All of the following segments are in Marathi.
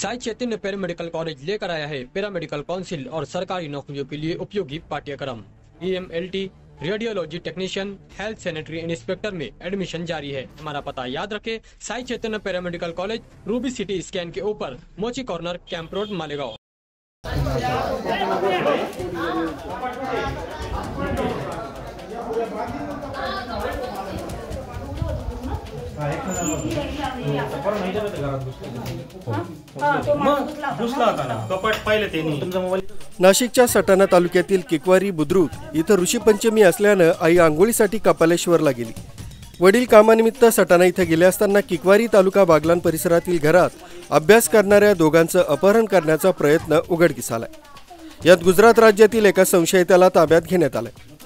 साई चैतन्य पैरामेडिकल कॉलेज लेकर आया है पैरामेडिकल काउंसिल और सरकारी नौकरियों के लिए उपयोगी पाठ्यक्रम। EMLT, radiology technician, health sanitary inspector में एडमिशन जारी है। हमारा पता याद रखें, Sai Chaitanya paramedical college, Ruby City Scan के ऊपर, Mochi corner, camp road, Malegaon. नाशिकच्या सटाणा तालुक्यातील किकवारी बुद्रुक इथं ऋषीपंचमी असल्यानं आई आंघोळीसाठी कपालेश्वरला गेली। वडील कामानिमित्त सटाणा इथं गेले असताना किकवारी तालुका बागलाण परिसरातील घरात अभ्यास करणाऱ्या दोघांचं अपहरण करण्याचा प्रयत्न उघडकीस आलाय। यात गुजरात राज्यातील एका संशयिताला ताब्यात घेण्यात आलंय।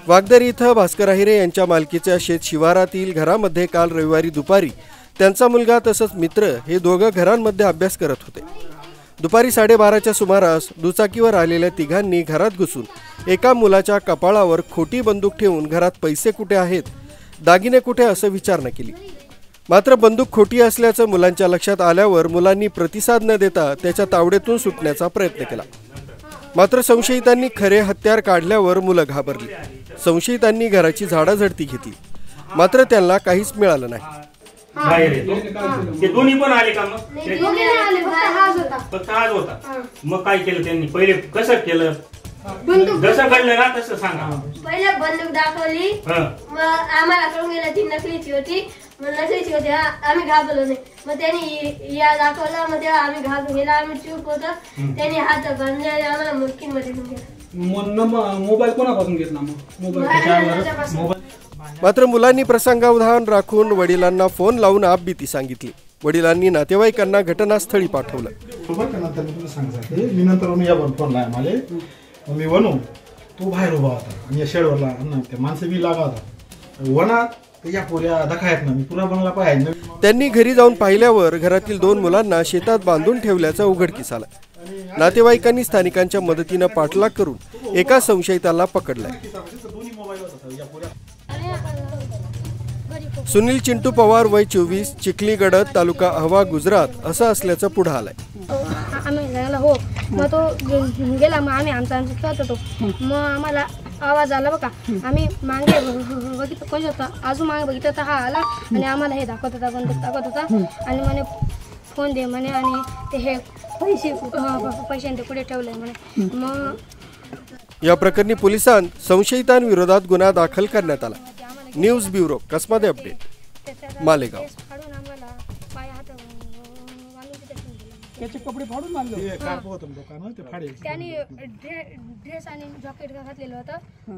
वागदरी इथं भास्कर अहिरे यांच्या मालकीच्या शेत शिवारातील घरामध्ये काल रविवारी दुपारी त्यांचा मुलगा तसंच मित्र हे दोघं घरांमध्ये अभ्यास करत होते। दुपारी 12:30च्या सुमारास दुचाकीवर आलेल्या तिघांनी घरात घुसून एका मुलाच्या कपाळावर खोटी बंदूक ठेवून घरात पैसे कुठे आहेत, दागिने कुठे असं विचारणा केली। मात्र बंदूक खोटी असल्याचं मुलांच्या लक्षात आल्यावर मुलांनी प्रतिसाद न देता त्याच्या तावडीतून सुटण्याचा प्रयत्न केला। मात्र संशयितांनी खरे हत्यार काढल्यावर मुलं घाबरली। संशयितांनी घराची झाडाझडती घेतली, मात्र त्यांना काहीच मिळालं नाही। ते दोन्ही पण आले का? फक्त हाच होता। मग काय केलं त्यांनी? पहिले कसं केलं? जसं घडलं ना तसं सांगा। पहिले बंदूक दाखवली, मग आम्हाला कळून गेलं ती नकलीची होती। आम्ही घाबरलो नाही। मग त्यांनी या दाखवला, मग तेव्हा आम्ही घाबरून गेला, आम्ही चूप होतो। त्यांनी हात बांधले, आम्हाला मुलकीमध्ये मोबाईल कोणापासून घेतला? मात्र मुलांनी प्रसंगावधान राखून वडिलांना फोन लावून आपबीती सांगितली। वडिलांनी नातेवाईकांना घटनास्थळी पाठवलं। मी नंतर फोन लाय मला, मी वनू तो बाहेर उभा होता आणि शेडवरला माणसं बी लागा होता वनात या पोऱ्या दखायत ना, मी पुरा बंगला पाहिजे। त्यांनी घरी जाऊन पाहिल्यावर घरातील 2 मुलांना शेतात बांधून ठेवल्याचं उघडकीस आलं। नातेवाईकांनी स्थानिकांच्या मदतीनं पाठलाग करून एका संशयिताला पकडलाय। सुनील चिंटू पवार, वय 24, चिखली गडद, तालुका अहवा, गुजरात असं असल्याचं पुढे आलंय। हो, मग तो गेला, मग आम्ही आमचा खेळत होतो। मग आम्हाला आवाज आला बघा, आम्ही मागे बघितलं कोण होता, अजून मागे बघितलं तर हा आला आणि आम्हाला हे दाखवत होता, बंदूक दाखवत होता आणि म्हणे फोन दे म्हणे, आणि ते हे पैसे पुढे ठेवले म्हणे। मग या प्रकरणी पोलिसांत संशयितांविरोधात गुन्हा दाखल करण्यात आला। न्यूज ब्युरो, कसमध्ये अपडेट, मालेगाव। त्याचे कपडे फाडून मारले, त्यांनी ड्रेस आणि जॅकेट घातलेलं होतं।